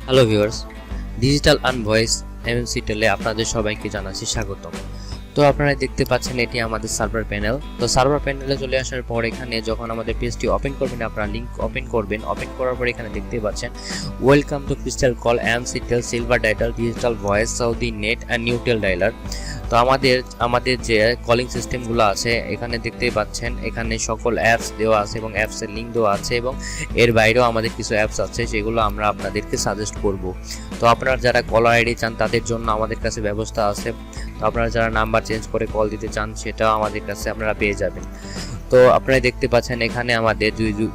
Hello viewers, digital and voice MNC টেলে আপনাদের সবাইকে জানাচ্ছি স্বাগতম। তো আপনারা দেখতে পাচ্ছেন এটি আমাদের সার্ভার প্যানেল। তো সার্ভার প্যানেলে চলে আসার পর এখানে যখন আমাদের পেজটি ওপেন করবেন, আপনারা লিংক ওপেন করবেন। ওপেন করার পর এখানে দেখতে পাচ্ছেন welcome to Crystal Call MNC Tel Silver Dial Digital Voice Saudi Net and Newtel Dialer. তো আমাদের যে কলিং সিস্টেমগুলো আছে এখানে দেখতেই পাচ্ছেন, এখানে সকল অ্যাপস দেওয়া আছে এবং অ্যাপসের লিঙ্ক দেওয়া আছে এবং এর বাইরেও আমাদের কিছু অ্যাপস আছে, সেগুলো আমরা আপনাদেরকে সাজেস্ট করব। তো আপনারা যারা কলার আইডি চান তাদের জন্য আমাদের কাছে ব্যবস্থা আছে। তো আপনারা যারা নাম্বার চেঞ্জ করে কল দিতে চান সেটাও আমাদের কাছে আপনারা পেয়ে যাবেন। তো আপনারা দেখতে পাচ্ছেন এখানে আমাদের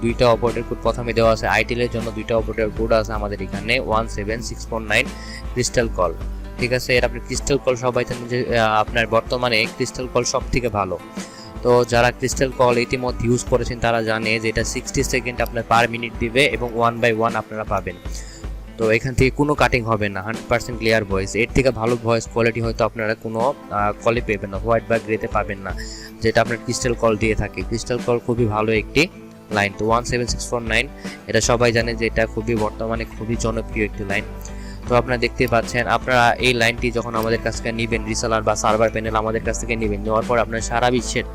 দুইটা অপারেটর কোড প্রথমে দেওয়া আছে। আইটেলের জন্য দুইটা অপারেটর কোড আছে আমাদের এখানে 17649 ক্রিস্টাল কল। ঠিক আছে, এর আপনি ক্রিস্টাল কল সবাই জানেন যে আপনার বর্তমানে ক্রিস্টাল কল সব থেকে ভালো। তো যারা ক্রিস্টাল কল ইতিমধ্যে ইউজ করেছেন তারা জানে যে এটা 60 সেকেন্ড আপনার পার মিনিট দিবে এবং 1 বাই 1 আপনারা পাবেন। তো এখান থেকে কোনো কাটিং হবে না, 100% ক্লিয়ার ভয়েস। এর থেকে ভালো ভয়েস কোয়ালিটি হয়তো আপনারা কোনো কলে পাবেন না, হোয়াইট বা গ্রেতে পাবেন না, যেটা আপনার ক্রিস্টাল কল দিয়ে থাকে। ক্রিস্টাল কল খুবই ভালো একটি লাইন। তো 17649 এটা সবাই জানে যে এটা বর্তমানে খুবই জনপ্রিয় একটি লাইন। তো আপনারা দেখতে পাচ্ছেন, আপনারা এই লাইনটি যখন আমাদের কাছ থেকে নেবেন, রিসেলার বা সার্ভার প্যানেল আমাদের কাছ থেকে নেবেন, নেওয়ার পর আপনার সারা বিশ্বের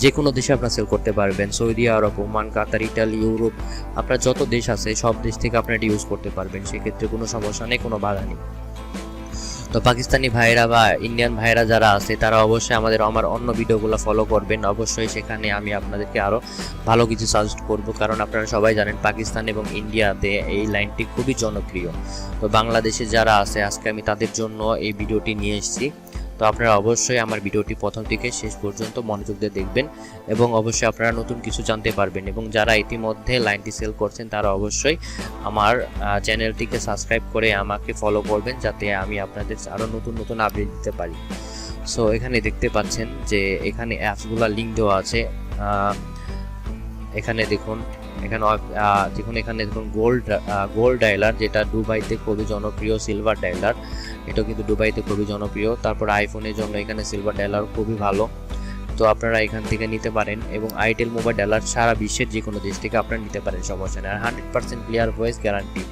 যে কোনো দেশে আপনারা সেল করতে পারবেন। সৌদি আরব, ওমান, কাতার, ইটালি, ইউরোপ, আপনার যত দেশ আছে সব দেশ থেকে আপনারা এটি ইউজ করতে পারবেন। সেক্ষেত্রে কোনো সমস্যা নেই, কোনো বাধা নেই। তো পাকিস্তানি ভাইরা বা ইন্ডিয়ান ভাইরা যারা আছে তারা অবশ্যই আমার অন্য ভিডিওগুলো ফলো করবেন। অবশ্যই সেখানে আমি আপনাদেরকে আরও ভালো কিছু সাজেস্ট করব, কারণ আপনারা সবাই জানেন পাকিস্তান এবং ইন্ডিয়াতে এই লাইনটি খুবই জনপ্রিয়। তো বাংলাদেশে যারা আছে আজকে আমি তাদের জন্য এই ভিডিওটি নিয়ে এসেছি। তো আপনারা অবশ্যই আমার ভিডিওটি প্রথম থেকে শেষ পর্যন্ত মনোযোগ দিয়ে দেখবেন এবং অবশ্যই আপনারা নতুন কিছু জানতে পারবেন। এবং যারা ইতিমধ্যে লাইনটি সেল করছেন তারা অবশ্যই আমার চ্যানেলটিকে সাবস্ক্রাইব করে আমাকে ফলো করবেন, যাতে আমি আপনাদের আরও নতুন আপডেট দিতে পারি। সো এখানে দেখতে পাচ্ছেন যে এখানে অ্যাপসগুলোর লিঙ্ক দেওয়া আছে। এখানে দেখুন, এখানে দেখুন গোল্ড ডায়ালার, যেটা দুবাইতে খুবই জনপ্রিয়। সিলভার ডায়ালার, এটাও কিন্তু দুবাইতে খুবই জনপ্রিয়। তারপর আইফোনের জন্য এখানে সিলভার ডায়ালার খুবই ভালো। তো আপনারা এখান থেকে নিতে পারেন এবং আইটেল মোবাইল ডায়ালার সারা বিশ্বের যে কোনো দেশ থেকে আপনারা নিতে পারেন, সমস্যা নেই। আর 100% ক্লিয়ার ভয়েস গ্যারান্টি।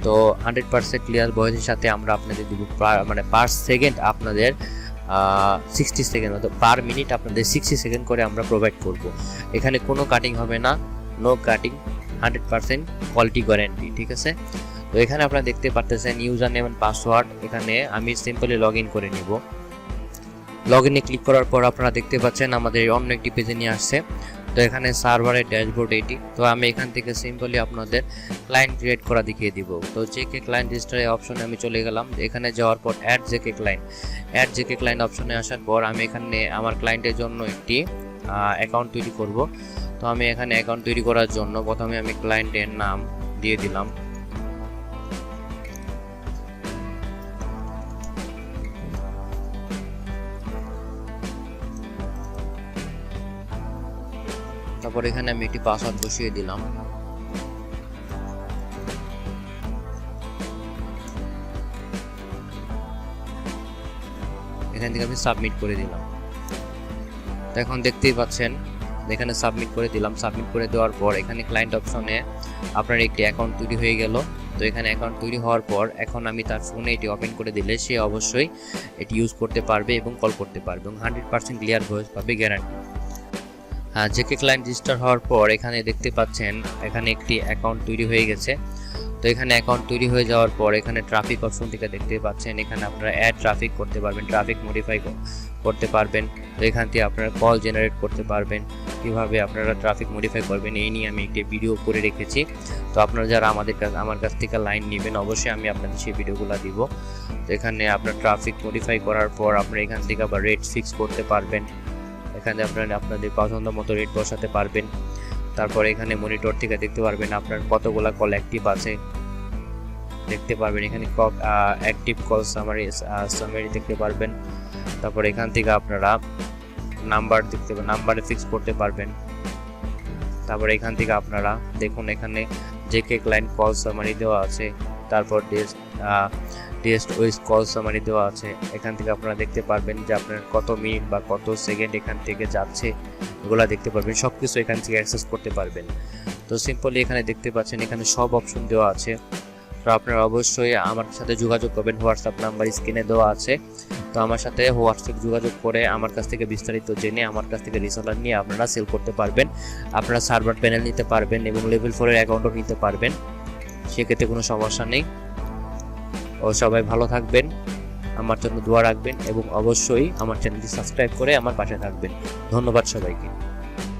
তো 100% ক্লিয়ার ভয়েসের সাথে আমরা আপনাদের দিব মানে পার সেকেন্ড আপনাদের 60 সেকেন্ড, অর্থাৎ পার মিনিট আপনাদের 60 সেকেন্ড করে আমরা প্রোভাইড করব। এখানে কোনো কাটিং হবে না, নো কাটিং, 100% কোয়ালিটি গ্যারান্টি। ঠিক আছে, তো এখানে আপনারা দেখতে পাচ্ছেন ইউজার নেম এন্ড পাসওয়ার্ড। এখানে আমি সিম্পলি লগ ইন করে নিব। লগ ইনে ক্লিক করার পর আপনারা দেখতে পাচ্ছেন আমাদের অন্য একটি পেজে নিয়ে আসছে। তো এখানে সার্ভারের ড্যাশবোর্ড এটি। তো আমি এখান থেকে সিম্পলি আপনাদের ক্লায়েন্ট ক্রিয়েট করা দেখিয়ে দিব। তো জেকে ক্লায়েন্ট রেজিস্টারের অপশনে আমি চলে গেলাম। এখানে যাওয়ার পর অ্যাড জেকে ক্লায়েন্ট অপশনে আসার পর আমি এখানে আমার ক্লায়েন্টের জন্য একটি অ্যাকাউন্ট তৈরি করব। তো আমি এখানে অ্যাকাউন্ট তৈরি করার জন্য প্রথমে আমি ক্লায়েন্টের নাম দিয়ে দিলাম। তারপর এখানে আমি একটি পাসওয়ার্ড বসিয়ে দিলাম। এখান থেকে আমি সাবমিট করে দিলাম। তো এখন দেখতেই পাচ্ছেন এখানে সাবমিট করে দিলাম। সাবমিট করে দেওয়ার পর এখানে ক্লায়েন্ট অপশনে আপনার একটি অ্যাকাউন্ট তৈরি হয়ে গেল। তো এখানে অ্যাকাউন্ট তৈরি হওয়ার পর এখন আমি তার ফোনে এটি ওপেন করে দিলে সে অবশ্যই এটি ইউজ করতে পারবে এবং কল করতে পারবে এবং 100% ক্লিয়ার ভয়েস পাবে, গ্যারান্টি। হ্যাঁ, জেকে ক্লায়েন্ট রেজিস্টার হওয়ার পর এখানে দেখতে পাচ্ছেন এখানে একটি অ্যাকাউন্ট তৈরি হয়ে গেছে। তো এখানে অ্যাকাউন্ট তৈরি হয়ে যাওয়ার পর এখানে ট্রাফিক অপশন থেকে দেখতে পাচ্ছেন এখানে আপনারা অ্যাড ট্রাফিক করতে পারবেন, ট্রাফিক মডিফাই করতে পারবেন। তো এখান থেকে আপনারা কল জেনারেট করতে পারবেন। কীভাবে আপনারা ট্রাফিক মডিফাই করবেন এই নিয়ে আমি একটি ভিডিও করে রেখেছি। তো আপনারা যারা আমার কাছ থেকে লাইন নেবেন অবশ্যই আমি আপনাদের সেই ভিডিওগুলো দিব। তো এখানে আপনার ট্রাফিক মডিফাই করার পর আপনারা এখান থেকে আবার রেট ফিক্স করতে পারবেন। এখানে আপনারা আপনাদের পছন্দ মতো রেট বসাতে পারবেন। তারপর এখানে মনিটর থেকে দেখতে পারবেন আপনার কতগুলা কল অ্যাক্টিভ আছে, দেখতে পারবেন। এখানে অ্যাক্টিভ কল সামারি দেখতে পারবেন। তারপর এখান থেকে আপনারা নাম্বারে ফিক্স করতে পারবেন। তারপর এখান থেকে আপনারা দেখুন এখানে জেকে ক্লায়েন্ট কল সামারি দেওয়া আছে। তারপর টেস্ট ওয়েস কল সামারি দেওয়া আছে। এখান থেকে আপনারা দেখতে পারবেন যে আপনার কত মিনিট বা কত সেকেন্ড এখান থেকে যাচ্ছে, এগুলা দেখতে পারবেন। সব কিছু এখান থেকে অ্যাক্সেস করতে পারবেন। তো সিম্পলি এখানে দেখতে পাচ্ছেন এখানে সব অপশন দেওয়া আছে। তো আপনারা অবশ্যই আমার সাথে যোগাযোগ করবেন, হোয়াটসঅ্যাপ নাম্বার স্ক্রিনে দেওয়া আছে। তো আমার সাথে হোয়াটসঅ্যাপ যোগাযোগ করে আমার কাছ থেকে বিস্তারিত জেনে আমার কাছ থেকে রিসেলার নিয়ে আপনারা সেল করতে পারবেন। আপনারা সার্ভার প্যানেল নিতে পারবেন এবং লেভেল 4 এর অ্যাকাউন্টও নিতে পারবেন, সেক্ষেত্রে কোনো সমস্যা নেই। ও সবাই ভালো থাকবেন, আমার জন্য দোয়া রাখবেন এবং অবশ্যই আমার চ্যানেলটি সাবস্ক্রাইব করে আমার পাশে থাকবেন। ধন্যবাদ সবাইকে।